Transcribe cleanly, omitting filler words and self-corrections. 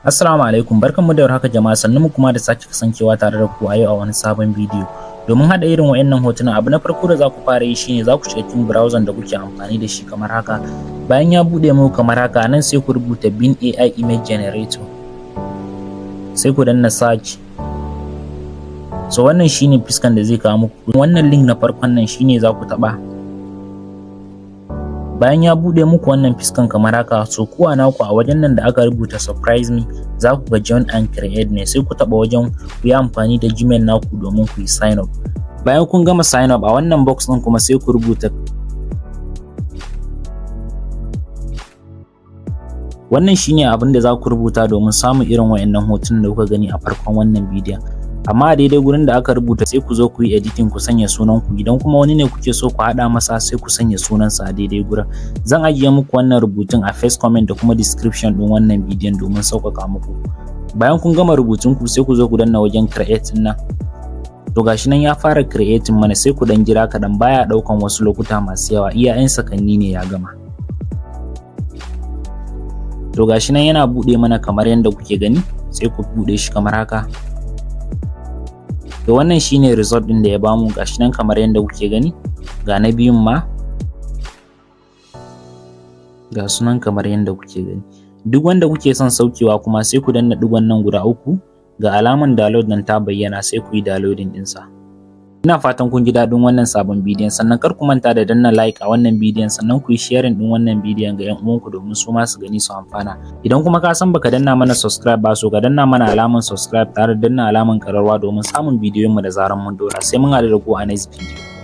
Assalamu alaikum, barkanmu da warhaka jama'a, sannunmu kuma da sake kasancewa tare da ku a yau a wani sabon bidiyo. Domin haɗa irin waɗannan hotunan, abu na farko da za ku fara yi shine za ku shiga cikin browser da kuke amfani da shi kamar haka. Bayan ya buɗe muku kamar haka, nan sai ku rubuta Bing AI Image Generator. Sai ku danna search. So wannan shine fiskan da zai kawo muku. Wannan link na farkon nan shine za ku taɓa. Bayan ya buɗe muku wannan fiskan kamar haka, so ku a naku a wajen nan da aka rubuta surprise me, za ku ga join and create ne, sai ku taɓa wajen ku yi amfani da Gmail naku domin ku yi sign up. Bayan kun gama sign up a wannan box ɗin kuma sai ku rubuta wannan shine abin da za ku rubuta domin samun irin waɗannan hotunan da kuka gani a farkon wannan bidiyon. Amma a daidai gurin da aka rubuta sai ku zo ku yi editing, ku sanya sunan ku. Idan kuma wani ne kuke so ku haɗa masa, sai ku sanya sunansa a daidai gurin. Zan ajiye muku wannan rubutun a first comment da kuma description ɗin wannan bidiyon domin sauƙaƙa muku. Bayan kun gama rubutun ku sai ku zo ku danna wajen create nan. To gashi nan ya fara creating mana, sai ku dan jira kaɗan, baya ɗaukan wasu lokuta masu yawa, iya 'yan sakanni ne ya gama. To gashi nan yana buɗe mana kamar yadda kuke gani, sai ku buɗe shi kamar haka. To wannan shine result din da ya bamu, gashi nan kamar yadda kuke gani, ga na biyun ma ga sunan kamar yadda kuke gani. Duk wanda kuke son saukewa kuma sai ku danna digon nan guda uku, ga alaman download nan ta bayyana, sai ku yi downloading ɗinsa. Ina fatan kun ji daɗin wannan sabon bidiyon, sannan kar ku manta da danna like a wannan bidiyon, sannan ku yi sharing ɗin wannan bidiyon ga 'yan uwanku domin su ma su gani su amfana. Idan kuma ka san baka danna mana subscribe ba, so ka danna mana alaman subscribe tare da danna alaman ƙararrawa domin samun bidiyon mu da zaran mun dora. Sai mun haɗu da ku a next video.